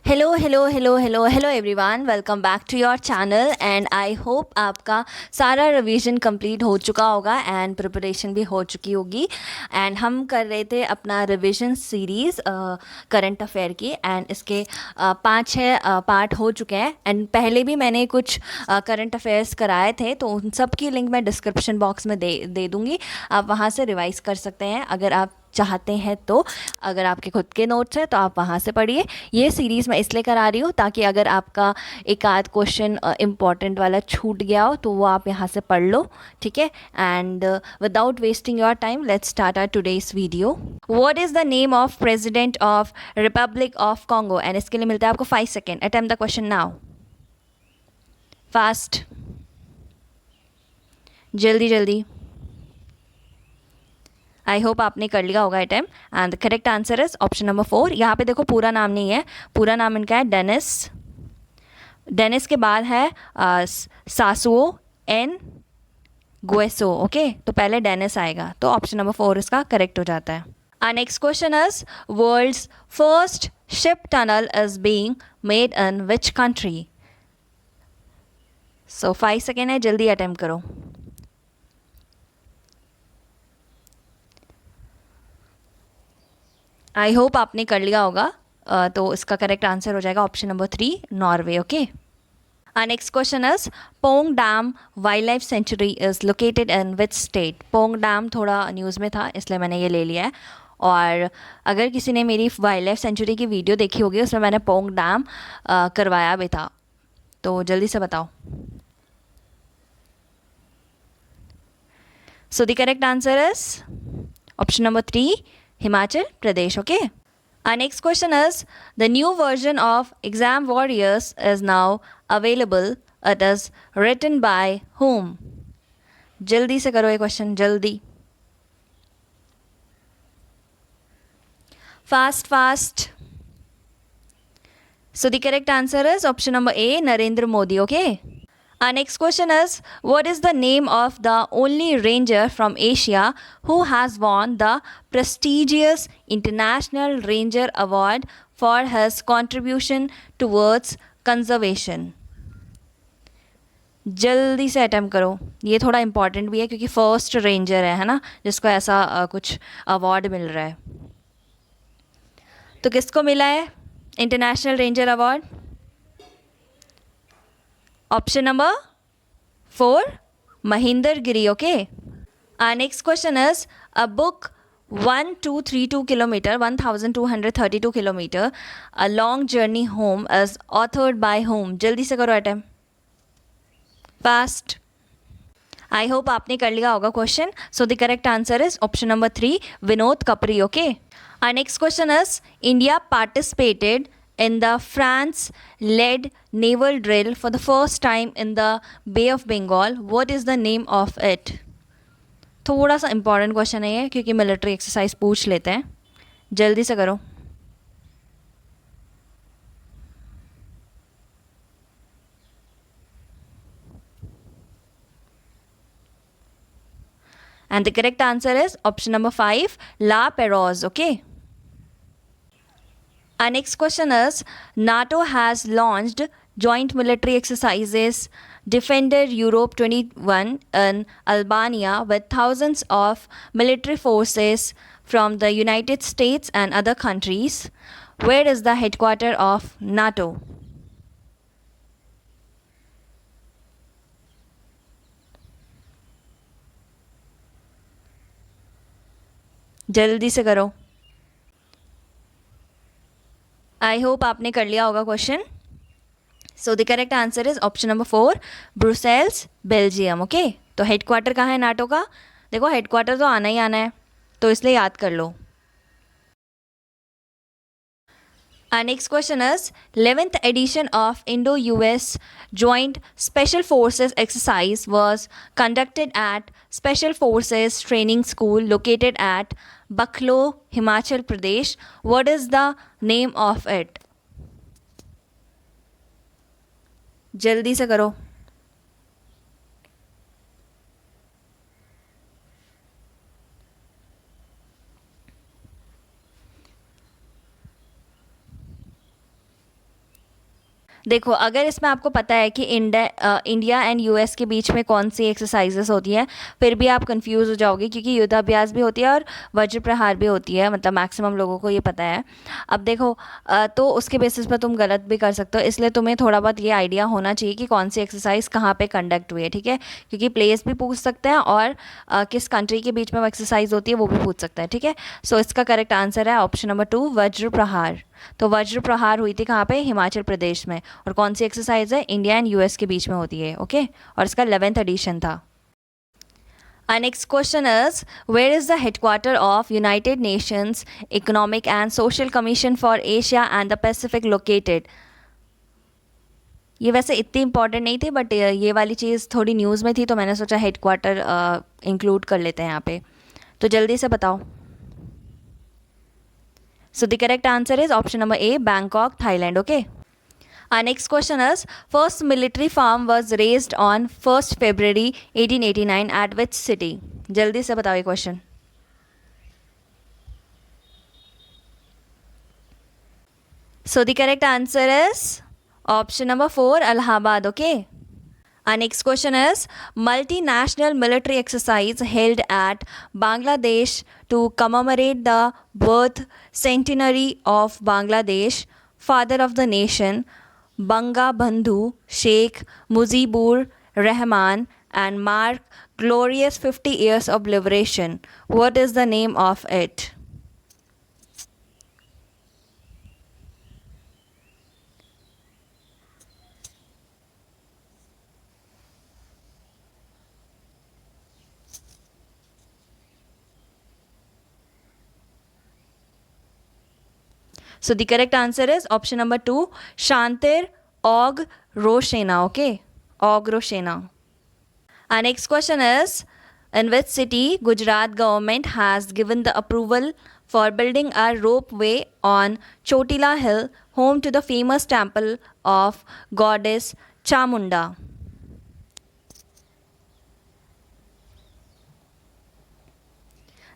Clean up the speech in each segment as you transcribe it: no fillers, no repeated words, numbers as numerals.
Hello hello hello hello hello everyone, welcome back to your channel and I hope आपका सारा revision complete हो चुका होगा and preparation भी हो चुकी होगी। एंड हम कर रहे थे अपना रिवीजन सीरीज़ करंट अफेयर की एंड इसके 5-6 पार्ट हो चुके हैं। एंड पहले भी मैंने कुछ करंट अफेयर्स कराए थे, तो उन सब की लिंक मैं डिस्क्रिप्शन बॉक्स में दे दूँगी। आप वहाँ से रिवाइज़ कर सकते हैं अगर आप चाहते हैं तो। अगर आपके खुद के नोट्स हैं तो आप वहाँ से पढ़िए। ये सीरीज़ मैं इसलिए करा रही हूँ ताकि अगर आपका एक आध क्वेश्चन इम्पॉर्टेंट वाला छूट गया हो तो वो आप यहाँ से पढ़ लो, ठीक है। And without wasting your time let's start our today's video. What is the name of president of republic of Congo? And इसके लिए मिलता है आपको 5 second. Attempt the question now, fast, जल्दी जल्दी। आई होप आपने कर लिया होगा attempt. And the correct answer is option number 4। यहाँ पे देखो पूरा नाम नहीं है, पूरा नाम इनका है डेनिस। डेनिस के बाद है सासुओ एन गुएसो। ओके, तो पहले डेनिस आएगा, तो ऑप्शन नंबर 4 इसका करेक्ट हो जाता है। Our next question is, world's first ship tunnel is being made in which country? So 5 second है, जल्दी अटेम्प्ट करो। आई होप आपने कर लिया होगा। तो इसका करेक्ट आंसर हो जाएगा option number 3, Norway. Okay, our next question is, Pong dam wild life sanctuary is located in which state? Pong dam थोड़ा न्यूज़ में था इसलिए मैंने ये ले लिया है। और अगर किसी ने मेरी वाइल्ड लाइफ सेंचुरी की वीडियो देखी होगी उसमें मैंने पोंग डैम करवाया भी था, तो जल्दी से बताओ। सो the correct answer is option number 3, Himachal Pradesh. Okay, our next question is, the new version of Exam Warriors is now available. It is written by whom? जल्दी से करो ये क्वेश्चन, जल्दी, fast fast. So the correct answer is option number A, Narendra Modi. Okay. Our next question is, what is the name of the only ranger from Asia who has won the prestigious International Ranger Award for his contribution towards conservation? जल्दी से attempt करो, ये थोड़ा important भी है क्योंकि first ranger है ना, जिसको ऐसा कुछ अवार्ड मिल रहा है। तो किसको मिला है international ranger award? Option number 4, Mahendra Giri. Okay, next question is, a book 1232 kilometre 1232 kilometre a long journey home is authored bye home? जल्दी से करो अटेम्प्ट, फास्ट। आई होप आपने कर लिया होगा question. So the correct answer is option number 3, Vinod Kapri. Okay, our next question is, India participated in the France-led naval drill for the first time in the Bay of Bengal. What is the name of it? थोड़ा सा important question है ये क्योंकि military exercise पूछ लेते हैं, जल्दी से करो। And the correct answer is option number 5, La Perouse. Okay. Our next question is, NATO has launched joint military exercises Defender Europe 21 in Albania with thousands of military forces from the United States and other countries. Where is the headquarter of NATO? जल्दी से करो। आई hope आपने कर लिया होगा question. So the correct answer is option number 4, Brussels, Belgium. Okay, तो headquarter कहाँ है नाटो का? देखो हेडक्वार्टर तो आना ही आना है, तो इसलिए याद कर लो। Our next question is, 11th edition of Indo-US Joint Special Forces exercise was conducted at Special Forces Training School located at Bakhlo, Himachal Pradesh. What is the name of it? जल्दी से करो। देखो, अगर इसमें आपको पता है कि इंडिया एंड यूएस के बीच में कौन सी एक्सरसाइजेस होती हैं, फिर भी आप कंफ्यूज हो जाओगे क्योंकि युद्धाभ्यास भी होती है और वज्र प्रहार भी होती है, मतलब मैक्सिमम लोगों को ये पता है। अब देखो, तो उसके बेसिस पर तुम गलत भी कर सकते हो, इसलिए तुम्हें थोड़ा बहुत ये आइडिया होना चाहिए कि कौन सी एक्सरसाइज कहाँ पे कंडक्ट हुई है, ठीक है, क्योंकि प्लेस भी पूछ सकते हैं और किस कंट्री के बीच में वो एक्सरसाइज होती है वो भी पूछ सकता है, ठीक है। सो इसका करेक्ट आंसर है ऑप्शन नंबर 2, वज्र प्रहार। तो वज्र प्रहार हुई थी कहाँ पे? हिमाचल प्रदेश में। और कौन सी एक्सरसाइज है? इंडिया एंड यूएस के बीच में होती है, ओके। और इसका 11th एडिशन था। Our next question is, where is the headquarter of United Nations Economic and Social Commission for Asia and the Pacific located? ये वैसे इतनी इंपॉर्टेंट नहीं थी, बट ये वाली चीज़ थोड़ी न्यूज़ में थी तो मैंने सोचा हेडक्वार्टर इंक्लूड कर लेते हैं यहाँ पे। तो जल्दी से बताओ। So the correct answer is option number A, Bangkok, Thailand, okay. Our next question is, first military farm was raised on 1st February 1889 at which city? जल्दी से बताओ ये question. So the correct answer is option number 4, Allahabad, okay. Our next question is, multinational military exercise held at Bangladesh to commemorate the birth centenary of Bangladesh, father of the nation, Banga Bandhu Sheikh Mujibur Rahman, and mark glorious 50 years of liberation. What is the name of it? So the correct answer is option number 2, Shantir Og Roshena, okay, Og Roshena. Our next question is, in which city Gujarat government has given the approval for building a ropeway on Chotila Hill, home to the famous temple of goddess Chamunda?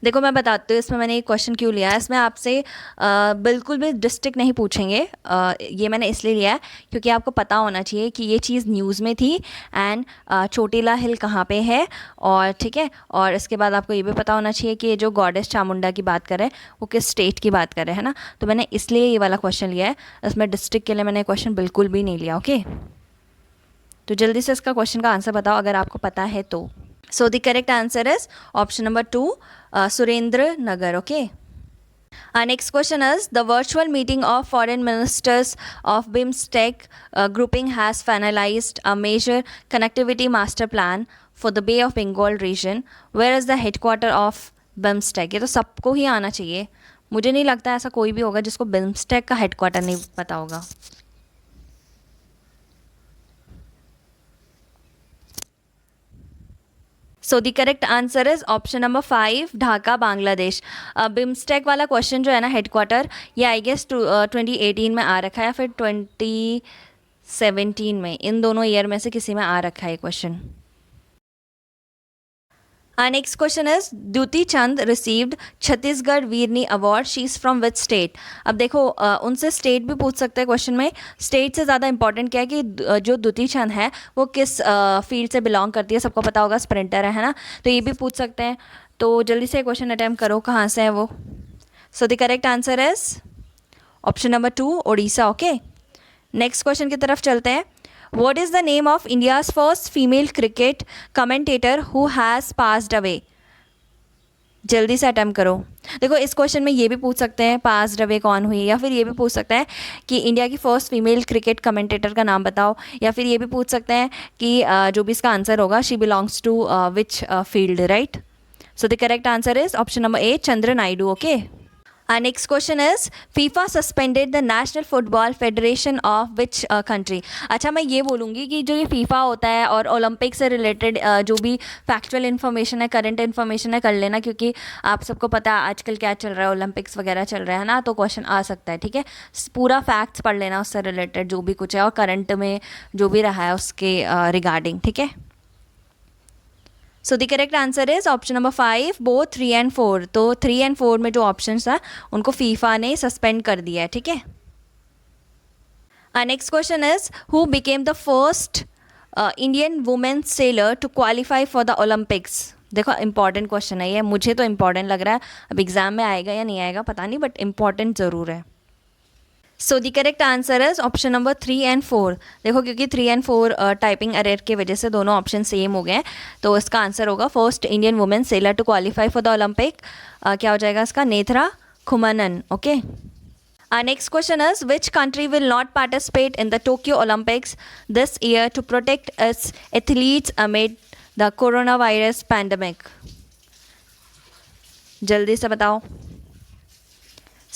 देखो, मैं बताती हूँ इसमें मैंने एक question क्यों लिया है। इसमें आपसे बिल्कुल भी डिस्ट्रिक्ट नहीं पूछेंगे। ये मैंने इसलिए लिया है क्योंकि आपको पता होना चाहिए कि ये चीज़ न्यूज़ में थी एंड चोटीला हिल कहाँ पे है, और ठीक है, और इसके बाद आपको ये भी पता होना चाहिए कि ये जो गॉडेस चामुंडा की बात कर रहे हैं वो किस स्टेट की बात कर रहे हैं, है ना। तो मैंने इसलिए ये वाला क्वेश्चन लिया है। इसमें डिस्ट्रिक्ट के लिए मैंने क्वेश्चन बिल्कुल भी नहीं लिया, ओके। तो जल्दी से इसका क्वेश्चन का आंसर बताओ अगर आपको पता है तो। So the correct answer is option number 2, Surendra Nagar, okay. Our next question is, the virtual meeting of foreign ministers of BIMSTEC grouping has finalized a major connectivity master plan for the Bay of Bengal region. Where is the headquarter of BIMSTEC? ये तो सबको ही आना चाहिए, मुझे नहीं लगता ऐसा कोई भी होगा जिसको BIMSTEC का हेडक्वार्टर नहीं पता होगा। सो the correct answer is option number 5, Dhaka, Bangladesh. BIMSTEC वाला क्वेश्चन जो है ना, हेडक्वार्टर, ये आई गेस 2018 में आ रखा है या फिर 2017 में, इन दोनों ईयर में से किसी में आ रखा है question. Our next question is, Duti Chand received Chhattisgarh Veerni award, she is from which state? अब देखो, उनसे स्टेट भी पूछ सकते हैं क्वेश्चन में। स्टेट से ज़्यादा इंपॉर्टेंट क्या है कि जो दुती चंद है वो किस फील्ड से बिलोंग करती है, सबको पता होगा, स्प्रिंटर है ना, तो ये भी पूछ सकते हैं। तो जल्दी से क्वेश्चन अटैम्प्ट करो, कहाँ से है वो। सो the correct answer is option number 2, Odisha, okay. Next question की तरफ चलते हैं। What is the name of India's first female cricket commentator who has passed away? जल्दी से अटैम्प्ट करो। देखो, इस क्वेश्चन में ये भी पूछ सकते हैं पास्ड अवे कौन हुई, या फिर ये भी पूछ सकते हैं कि इंडिया की फर्स्ट फीमेल क्रिकेट कमेंटेटर का नाम बताओ, या फिर ये भी पूछ सकते हैं कि जो भी इसका आंसर होगा, she belongs to which field, right. So the correct answer is option number 8, Chandra Naidu, okay. Our next question is, FIFA suspended the National Football Federation of which country? अच्छा, मैं ये बोलूँगी कि जो ये फीफा होता है और ओलंपिक से रिलेटेड जो भी फैक्चुअल इन्फॉर्मेशन है, करंट इन्फॉर्मेशन है, कर लेना, क्योंकि आप सबको पता है आजकल क्या चल रहा है, ओलंपिक्स वगैरह चल रहा है ना, तो क्वेश्चन आ सकता है, ठीक है। पूरा फैक्ट्स पढ़ लेना उससे रिलेटेड जो भी कुछ है और करंट में जो भी रहा है उसके रिगार्डिंग, ठीक है। सो the correct answer is option number 5, both 3 and 4। तो 3 and 4 में जो ऑप्शंस हैं उनको फीफा ने सस्पेंड कर दिया है, ठीक है। Our next question is, who became the first Indian woman sailor to qualify for the Olympics? देखो इंपॉर्टेंट क्वेश्चन है ये, मुझे तो इंपॉर्टेंट लग रहा है, अब एग्जाम में आएगा या नहीं आएगा पता नहीं, बट इंपॉर्टेंट ज़रूर है. सो the correct answer is option number 3 and 4. देखो क्योंकि 3 and 4 टाइपिंग एरर की वजह से दोनों ऑप्शन सेम हो गए हैं, तो इसका आंसर होगा first Indian women sailor to qualify for the Olympic. क्या हो जाएगा इसका? Nethra Kumanan. Okay. Our next question is, which country will not participate in the Tokyo Olympics this year to protect its athletes amid the coronavirus pandemic? जल्दी से बताओ.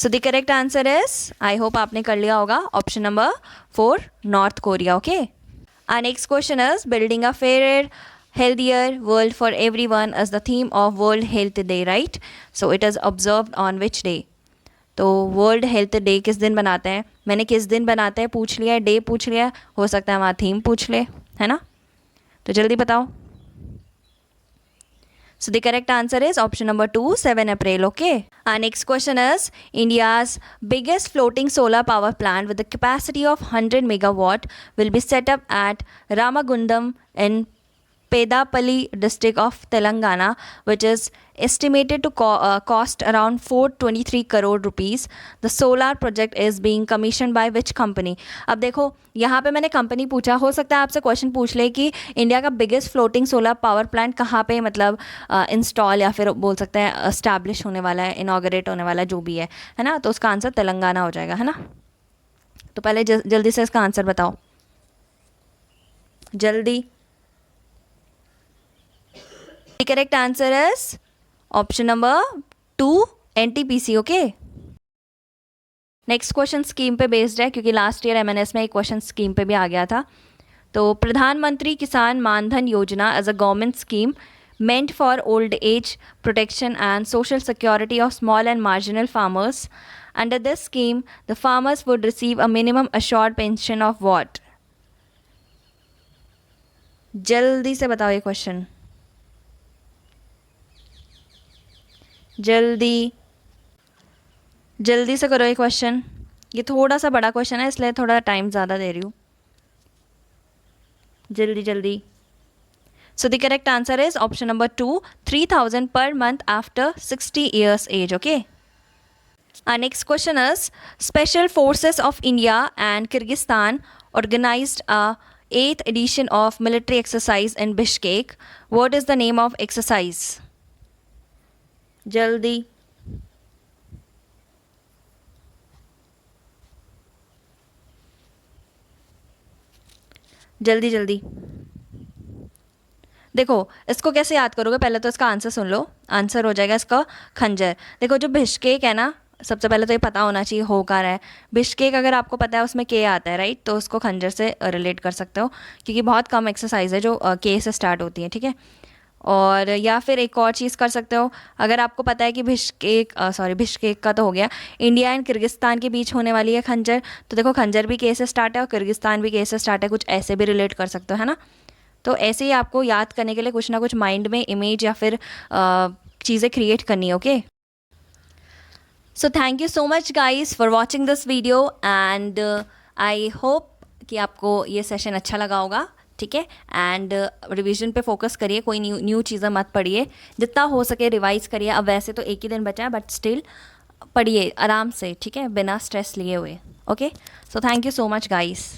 So the correct answer is, I hope आपने कर लिया होगा, option number 4, North Korea. Okay. Our next question is, building a fairer, healthier world for everyone is the theme of World Health Day, right? So it is observed on which day? तो world health day किस दिन बनाते हैं? मैंने किस दिन बनाते हैं पूछ लिया है, डे पूछ लिया है, हो सकता है वहाँ थीम पूछ ले, है ना? तो जल्दी बताओ. सो the correct answer is option number 2, 7 April. Okay. Our next question is, India's biggest floating solar power plant with a capacity of 100 megawatt will be set up at Ramagundam in Pedapalli district of Telangana, which is estimated to cost around 423 crore rupees. The solar project is being commissioned by which company? अब देखो यहाँ पे मैंने company पूछा, हो सकता है आपसे क्वेश्चन पूछ ले कि इंडिया का biggest floating solar power plant कहाँ पे मतलब इंस्टॉल या फिर बोल सकते हैं एस्टैब्लिश होने वाला है, इनॉग्रेट होने वाला जो भी है ना? तो उसका आंसर तेलंगाना हो जाएगा, है ना? तो पहले जल्दी से इसका आंसर बताओ, जल्दी. The correct answer is option number 2, NTPC. Okay. Next question scheme पे बेस्ड है क्योंकि लास्ट ईयर MNS में एक क्वेश्चन स्कीम पे भी आ गया था. तो प्रधानमंत्री Kisan Maandhan Yojana as a government scheme meant for old age protection and social security of small and marginal farmers. Under this scheme, the farmers would receive a minimum assured pension of what? जल्दी से बताओ ये क्वेश्चन, जल्दी से करो ये question. ये थोड़ा सा बड़ा क्वेश्चन है इसलिए थोड़ा टाइम ज़्यादा दे रही हूँ. जल्दी. So the correct answer is option number 2, 3,000 per month after 60 years age. Okay. Our next question is, Special Forces of India and Kyrgyzstan organized a 8th edition of military exercise in Bishkek. What is the name of exercise? Jaldi. जल्दी. देखो इसको कैसे याद करोगे, पहले तो इसका answer सुन लो. Answer हो जाएगा इसका खंजर. देखो जो बिश्केक है ना, सबसे पहले तो ये पता होना चाहिए हो कहाँ रहा है. बिश्केक अगर आपको पता है उसमें के आता है, राइट, तो उसको खंजर से रिलेट कर सकते हो क्योंकि बहुत कम एक्सरसाइज है जो के से स्टार्ट होती है, ठीक है. और या फिर एक और चीज़ कर सकते हो, अगर आपको पता है कि बिश्केक का तो हो गया, इंडिया एंड किर्गिस्तान के बीच होने वाली है खंजर, तो देखो खंजर भी के से स्टार्ट है और किर्गिस्तान भी के से स्टार्ट है, कुछ ऐसे भी रिलेट कर सकते हो, है ना. तो ऐसे ही आपको याद करने के लिए कुछ ना कुछ माइंड में इमेज या फिर चीज़ें क्रिएट करनी है. Okay. So thank you so much guys for watching this video and I hope कि आपको ये सेशन अच्छा लगा होगा, ठीक है. एंड रिवीजन पे फोकस करिए, कोई न्यू चीज़ें मत पढ़िए, जितना हो सके रिवाइज करिए. अब वैसे तो एक ही दिन बचा है बट स्टिल पढ़िए आराम से, ठीक है, बिना स्ट्रेस लिए हुए. Okay. So thank you so much guys.